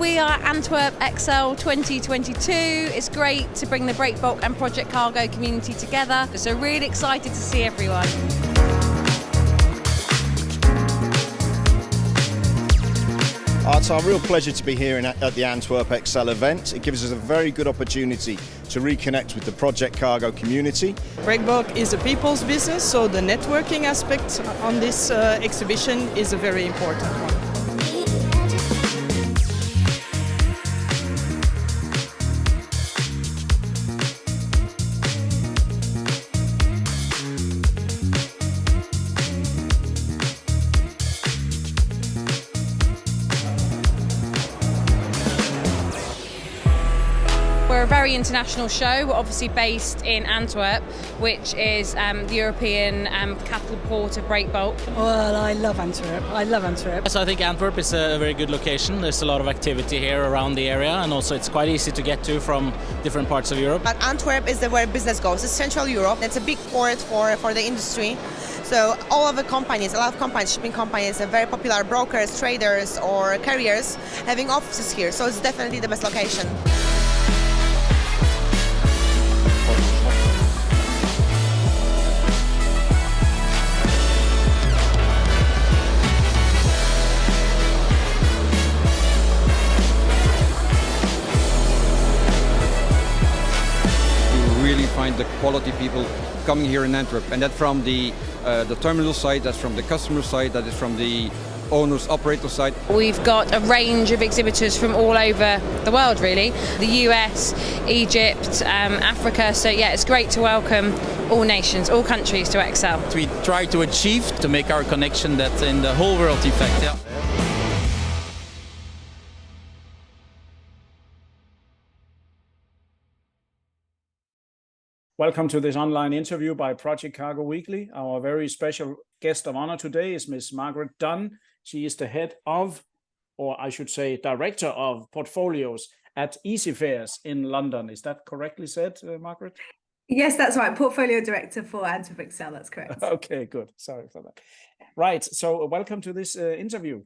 we are Antwerp XL 2022. It's great to bring the breakbulk and project cargo community together. So really excited to see everyone. It's a real pleasure to be here at the Antwerp XL event. It gives us a very good opportunity to reconnect with the project cargo community. Breakbulk is a people's business, so the networking aspect on this exhibition is a very important one. We're a very international show. We're obviously based in Antwerp, which is the European capital port of breakbulk. Well, I love Antwerp. I love Antwerp. So I think Antwerp is a very good location. There's a lot of activity here around the area, and also it's quite easy to get to from different parts of Europe. But Antwerp is where business goes. It's Central Europe. It's a big port for the industry. So all of the companies, a lot of companies, shipping companies, and very popular brokers, traders or carriers having offices here. So it's definitely the best location. Really find the quality people coming here in Antwerp, and that from the terminal side, that's from the customer side, that is from the owners, operator side. We've got a range of exhibitors from all over the world, really. The US, Egypt, Africa. So yeah, it's great to welcome all nations, all countries to XL. We try to achieve to make our connection that in the whole world effect. Yeah. Welcome to this online interview by Project Cargo Weekly. Our very special guest of honor today is Miss Margaret Dunn. She is the head of, or I should say, director of portfolios at Easyfairs in London. Is that correctly said, Margaret? Yes, that's right. Portfolio director for Antwerp XL, that's correct. Okay, good. Sorry for that. Right, so welcome to this interview.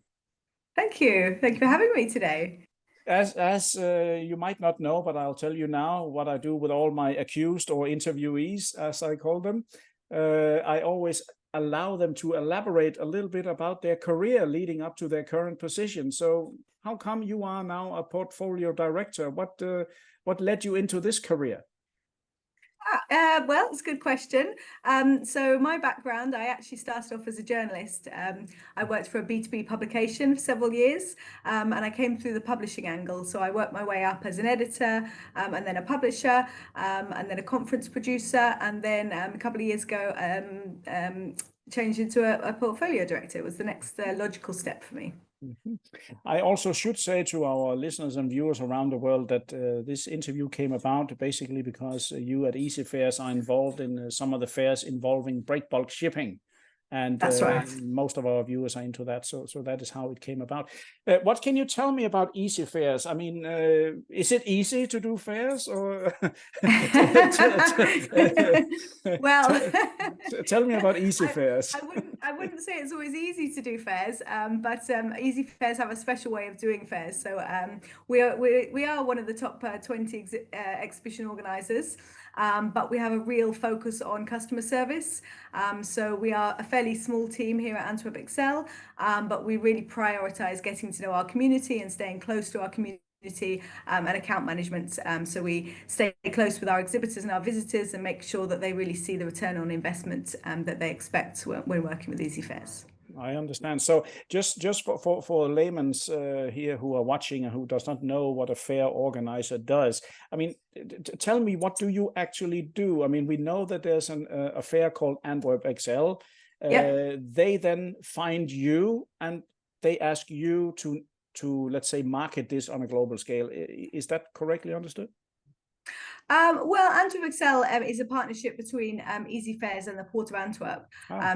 Thank you. Thank you for having me today. As you might not know, but I'll tell you now what I do with all my accused or interviewees, as I call them. I always allow them to elaborate a little bit about their career leading up to their current position. So how come you are now a portfolio director? What led you into this career? Well, it's a good question. So my background, I actually started off as a journalist. I worked for a B2B publication for several years, and I came through the publishing angle. So I worked my way up as an editor, and then a publisher, and then a conference producer, and then a couple of years ago, changed into a portfolio director. It was the next logical step for me. I also should say to our listeners and viewers around the world that this interview came about basically because you at Easyfairs are involved in some of the fairs involving breakbulk shipping. And that's right. Most of our viewers are into that. So that is how it came about. What can you tell me about Easyfairs? I mean, is it easy to do fairs? Or Well, tell me about Easyfairs. I wouldn't say it's always easy to do fairs, but Easyfairs have a special way of doing fairs. So we are one of the top 20 exhibition organisers. But we have a real focus on customer service. So we are a fairly small team here at Antwerp XL, but we really prioritise getting to know our community and staying close to our community and account management. So we stay close with our exhibitors and our visitors and make sure that they really see the return on investment that they expect when working with Easyfairs. I understand. So just for laymen here who are watching and who does not know what a fair organizer does, I mean, tell me, what do you actually do? I mean, we know that there's a fair called Antwerp XL. They then find you and they ask you to let's say market this on a global scale. Is that correctly understood? Well, Antwerp XL is a partnership between Easyfairs and the Port of Antwerp.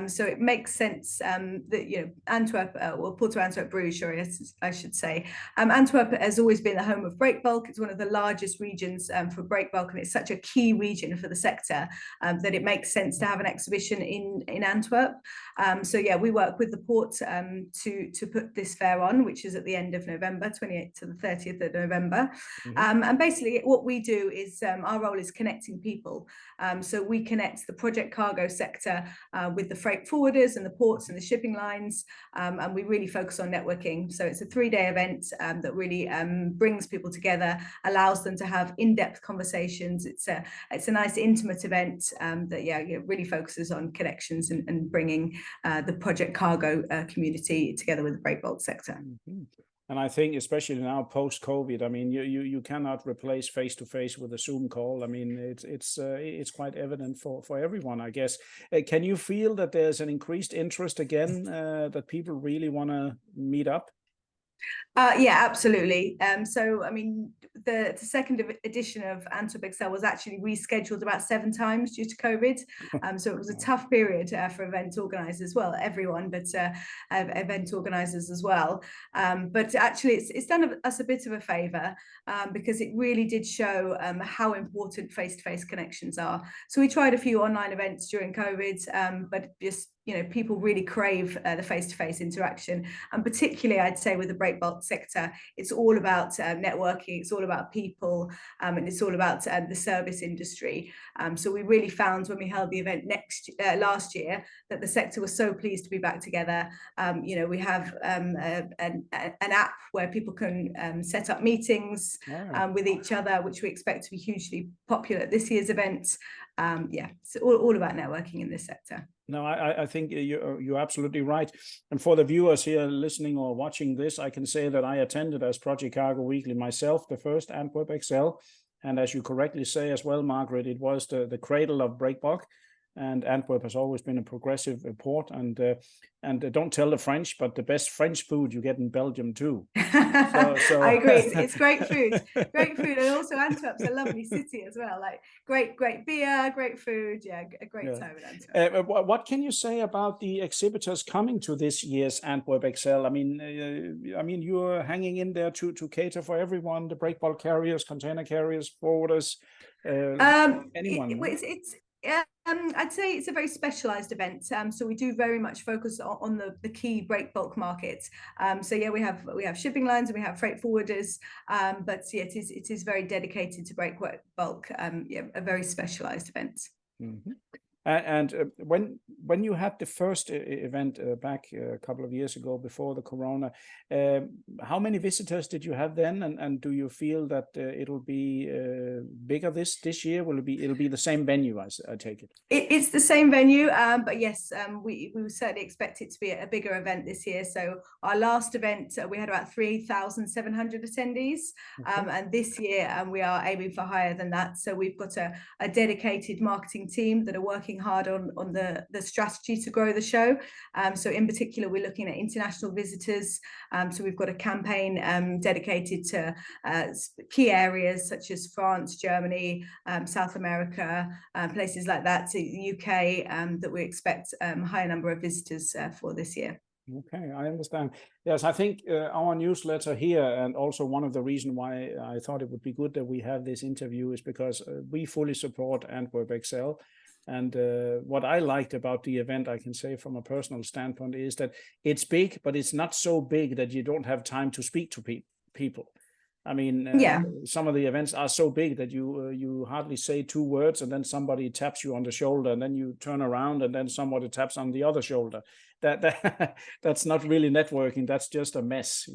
So it makes sense that Antwerp, or Port of Antwerp Bruges, sorry, I should say. Antwerp has always been the home of breakbulk. It's one of the largest regions for breakbulk, and it's such a key region for the sector that it makes sense to have an exhibition in Antwerp. So yeah, we work with the port to put this fair on, which is at the end of November, 28th to the 30th of November. And basically what we do is our role is connecting people. So we connect the project cargo sector with the freight forwarders and the ports and the shipping lines, and we really focus on networking. So it's a 3-day event that really brings people together, allows them to have in-depth conversations. It's a nice intimate event that really focuses on connections and bringing the project cargo community together with the breakbulk sector. And I think especially now post-COVID, I mean, you cannot replace face-to-face with a Zoom call. I mean, it's quite evident for everyone, I guess. Can you feel that there's an increased interest again, that people really want to meet up? Yeah, absolutely. So, I mean, the second edition of Antwerp XL was actually rescheduled about 7 times due to COVID. So it was a tough period for event organisers, well, everyone, but event organisers as well. But actually, it's done us a bit of a favour because it really did show how important face-to-face connections are. So we tried a few online events during COVID, but just people really crave the face-to-face interaction, and particularly I'd say with the breakbulk sector, it's all about networking, it's all about people, and it's all about the service industry. So we really found when we held the event last year that the sector was so pleased to be back together. We have an app where people can set up meetings with each other, which we expect to be hugely popular at this year's event. It's all about networking in this sector. No, I think you're absolutely right. And for the viewers here listening or watching this, I can say that I attended as Project Cargo Weekly myself, the first Antwerp XL. And as you correctly say as well, Margaret, it was the cradle of breakbulk. And Antwerp has always been a progressive port. And don't tell the French, but the best French food you get in Belgium too. So I agree. It's great food, and also Antwerp's a lovely city as well. Like great beer, great food. Yeah, a great time in Antwerp. What can you say about the exhibitors coming to this year's Antwerp XL? I mean, you're hanging in there to cater for everyone: the breakbulk carriers, container carriers, forwarders, anyone. I'd say it's a very specialised event. So we do very much focus on the key breakbulk markets. So yeah, we have shipping lines and we have freight forwarders, but yeah, it is very dedicated to breakbulk. A very specialised event. Mm-hmm. And when you had the first event back a couple of years ago before the corona, how many visitors did you have then? And do you feel that it'll be bigger this year? It'll be the same venue, I take it? It's the same venue, but yes, we certainly expect it to be a bigger event this year. So our last event, we had about 3,700 attendees, and this year we are aiming for higher than that. So we've got a dedicated marketing team that are working hard on the strategy to grow the show. So in particular, we're looking at international visitors. So we've got a campaign dedicated to key areas such as France, Germany, South America, places like that, to the UK, that we expect a higher number of visitors for this year. Okay, I understand. Yes, I think our newsletter here, and also one of the reasons why I thought it would be good that we have this interview, is because we fully support Antwerp XL. And what I liked about the event, I can say from a personal standpoint, is that it's big, but it's not so big that you don't have time to speak to people. I mean, some of the events are so big that you hardly say 2 words, and then somebody taps you on the shoulder, and then you turn around, and then somebody taps on the other shoulder. That's not really networking. That's just a mess,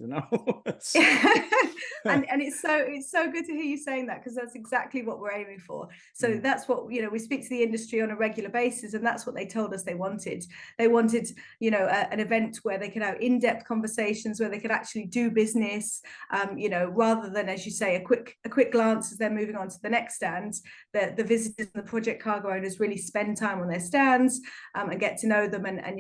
And it's so good to hear you saying that, because that's exactly what we're aiming for. So that's what we speak to the industry on a regular basis, and that's what they told us they wanted. They wanted an event where they could have in-depth conversations, where they could actually do business, rather than, as you say, a quick glance as they're moving on to the next stand. The visitors and the project cargo owners really spend time on their stands and get to know them, and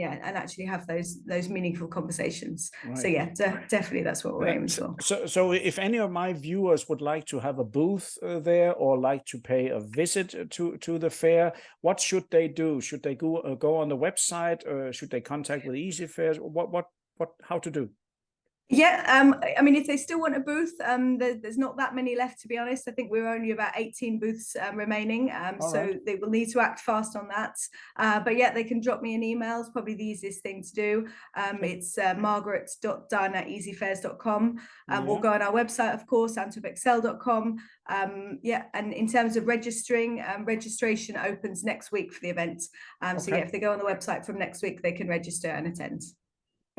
actually have those meaningful conversations. Right. So yeah, definitely that's what we're aiming for. So if any of my viewers would like to have a booth there or like to pay a visit to the fair, what should they do? Should they go on the website, or should they contact with Easyfairs? How to do? Yeah, I mean, if they still want a booth, there's not that many left, to be honest. I think we're only about 18 booths remaining, so right. they will need to act fast on that. But yeah, they can drop me an email. It's probably the easiest thing to do. It's margaret.dunn@easyfairs.com. We'll go on our website, of course, antwerpxl.com. Yeah, and in terms of registering, registration opens next week for the event. So yeah, if they go on the website from next week, they can register and attend.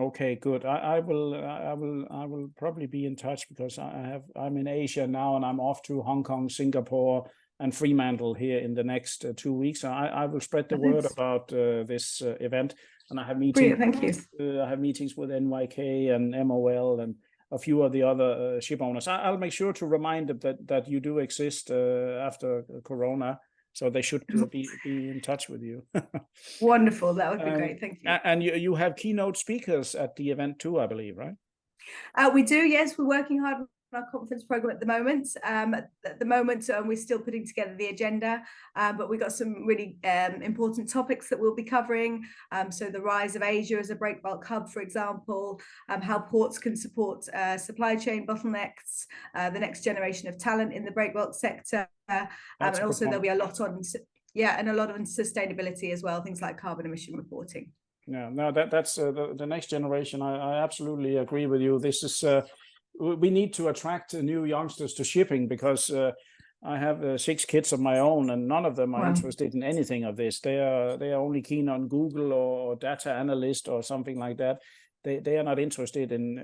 Okay, good. I will probably be in touch, because I'm in Asia now, and I'm off to Hong Kong, Singapore, and Fremantle here in the next 2 weeks. I will spread the word about this event, and I have meetings. Brilliant, thank you. I have meetings with NYK and MOL and a few of the other ship owners. I'll make sure to remind them that you do exist after Corona. So they should be in touch with you. Wonderful, that would be great. Thank you. And you have keynote speakers at the event too, I believe, right? We do, yes. We're working hard on our conference program at the moment. At the moment, we're still putting together the agenda, but we've got some really important topics that we'll be covering. So the rise of Asia as a breakbulk hub, for example, how ports can support supply chain bottlenecks, the next generation of talent in the breakbulk sector, and also there'll be a lot on, and a lot on sustainability as well, things like carbon emission reporting. Yeah, no, that's the next generation. I absolutely agree with you. This is we need to attract new youngsters to shipping, because I have 6 kids of my own, and none of them are interested in anything of this. They are only keen on Google or data analyst or something like that. They are not interested in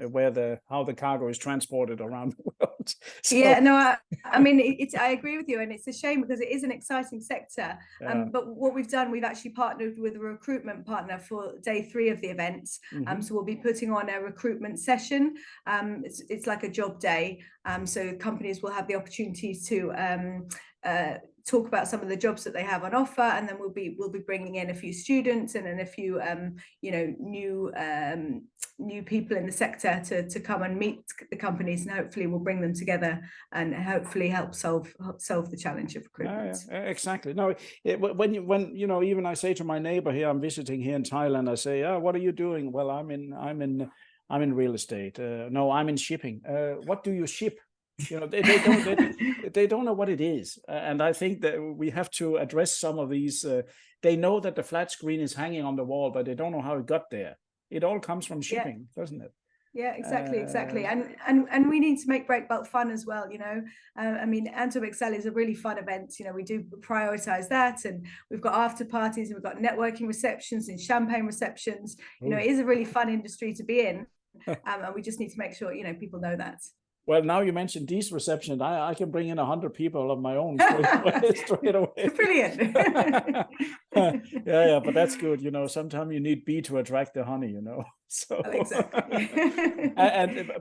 how the cargo is transported around the world. So, yeah, no, I mean, I agree with you, and it's a shame because it is an exciting sector. But what we've done, we've actually partnered with a recruitment partner for day 3 of the event. So we'll be putting on a recruitment session. It's like a job day. So companies will have the opportunity to talk about some of the jobs that they have on offer, and then we'll be bringing in a few students and then a few new people in the sector to come and meet the companies, and hopefully we'll bring them together and hopefully help solve the challenge of recruitment. Exactly. No, when even I say to my neighbor here, I'm visiting here in Thailand, I say, what are you doing? Well, I'm in real estate. No, I'm in shipping. What do you ship? They don't know what it is, and I think that we have to address some of these. They know that the flat screen is hanging on the wall, but they don't know how it got there. It all comes from shipping, doesn't it? Yeah, exactly. And we need to make breakbulk fun as well. I mean, Antwerp XL is a really fun event. We do prioritize that, and we've got after parties, and we've got networking receptions and champagne receptions. It is a really fun industry to be in, and we just need to make sure people know that. Well, now you mentioned these receptions, I can bring in 100 people of my own straight away. Brilliant. yeah, but that's good. Sometimes you need bee to attract the honey. So exactly.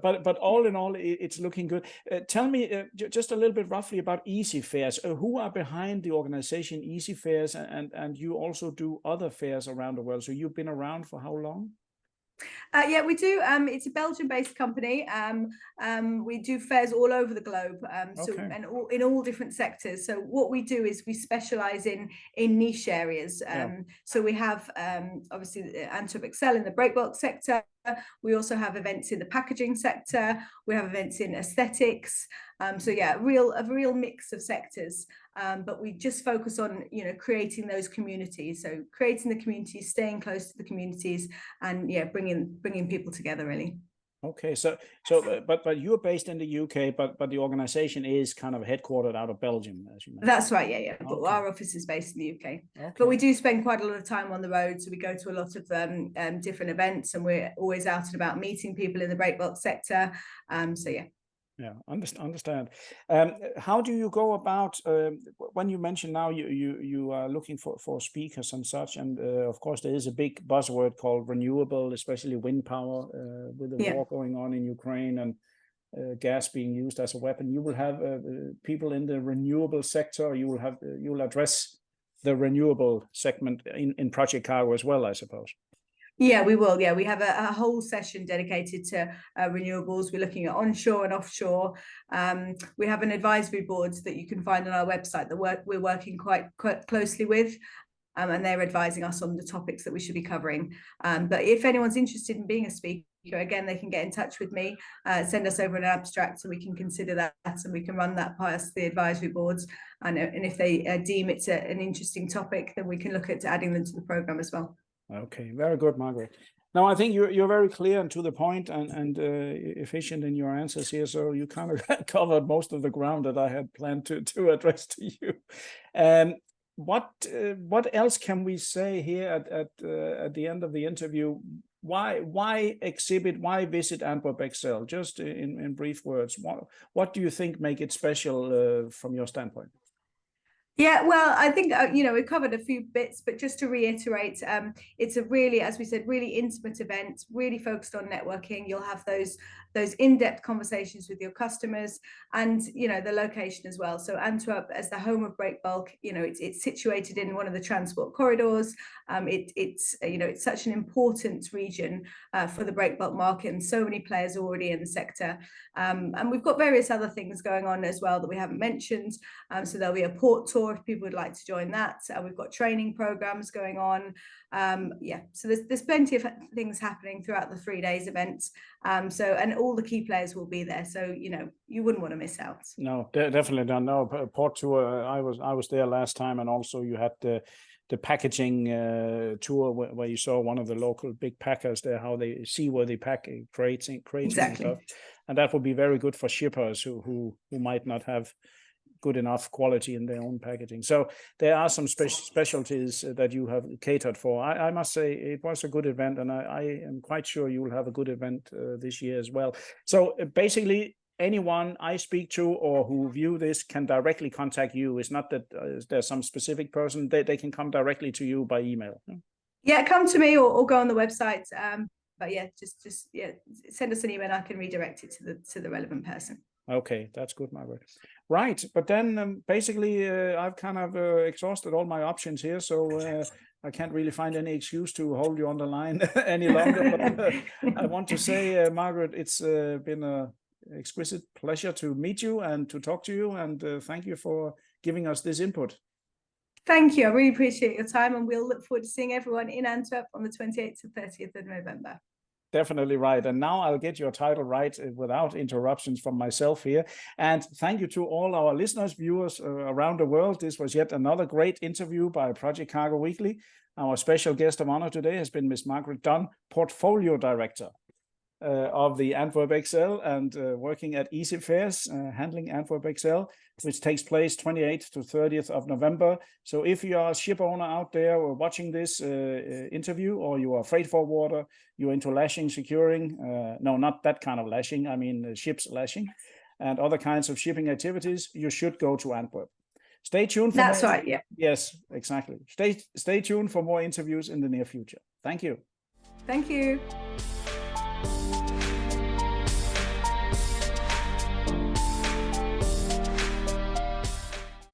but all in all, it's looking good. Tell me just a little bit roughly about Easyfairs. Who are behind the organization Easyfairs, and you also do other fairs around the world. So you've been around for how long? Yeah, we do. It's a Belgian-based company. We do fairs all over the globe, and in all different sectors. So what we do is we specialize in niche areas. So we have obviously Antwerp XL in the breakbulk sector. We also have events in the packaging sector. We have events in aesthetics. So yeah, a real mix of sectors. But we just focus on creating those communities. So creating the communities, staying close to the communities, and bringing people together really. Okay, so but you're based in the UK, but the organization is kind of headquartered out of Belgium, as you mentioned. That's right, yeah. But our office is based in the UK. But we do spend quite a lot of time on the road, so we go to a lot of different events, and we're always out and about meeting people in the breakbulk sector. So yeah. Yeah, understand. How do you go about when you mention now you are looking for speakers and such, and of course there is a big buzzword called renewable, especially wind power, with the war going on in Ukraine and gas being used as a weapon. You will have people in the renewable sector. You will address the renewable segment in Project Cargo as well, I suppose. Yeah, we will. Yeah, we have a whole session dedicated to renewables. We're looking at onshore and offshore. We have an advisory board that you can find on our website that we're working quite closely with. And they're advising us on the topics that we should be covering. But if anyone's interested in being a speaker, again, they can get in touch with me, send us over an abstract so we can consider that and we can run that past the advisory boards. And if they deem it's an interesting topic, then we can look at adding them to the programme as well. Okay, very good, Margaret. Now, I think you're very clear and to the point and efficient in your answers here. So you kind of covered most of the ground that I had planned to address to you. What else can we say here at the end of the interview? Why exhibit? Why visit Antwerp XL? Just in brief words, what do you think make it special from your standpoint? Yeah, well, I think, we covered a few bits, but just to reiterate, it's a really, as we said, really intimate event, really focused on networking. You'll have those in-depth conversations with your customers and, the location as well. So Antwerp, as the home of break bulk, it's situated in one of the transport corridors. It's such an important region for the break bulk market, and so many players already in the sector. And we've got various other things going on as well that we haven't mentioned. So there'll be a port tour if people would like to join that. We've got training programs going on. So there's plenty of things happening throughout the 3 days event. And all the key players will be there. So, you wouldn't want to miss out. No, definitely not. No, port tour. I was there last time, and also you had the packaging tour where you saw one of the local big packers there, how they see where they pack crates exactly. And stuff. And that would be very good for shippers who might not have good enough quality in their own packaging. So there are some specialties that you have catered for. I must say it was a good event, and I am quite sure you will have a good event this year as well. So basically, anyone I speak to or who view this can directly contact you. It's not that there's some specific person. They can come directly to you by email. Yeah, come to me or go on the website. But yeah, just send us an email. I can redirect it to the relevant person. Okay, that's good, Margaret. Right, but then basically I've kind of exhausted all my options here, so I can't really find any excuse to hold you on the line any longer. But I want to say, Margaret, it's been an exquisite pleasure to meet you and to talk to you, and thank you for giving us this input. Thank you. I really appreciate your time, and we'll look forward to seeing everyone in Antwerp on the 28th to 30th of November. Definitely right. And now I'll get your title right without interruptions from myself here. And thank you to all our listeners, viewers around the world. This was yet another great interview by Project Cargo Weekly. Our special guest of honor today has been Miss Margaret Dunn, Portfolio Director of the Antwerp XL and working at Easyfairs, handling Antwerp XL, which takes place 28th to 30th of November. So if you are a ship owner out there or watching this interview, or you are a freight forwarder, you're into lashing, securing, no, not that kind of lashing, I mean ships lashing, and other kinds of shipping activities, you should go to Antwerp. Stay tuned for That's right, yeah. Yes, exactly. Stay tuned for more interviews in the near future. Thank you. Thank you.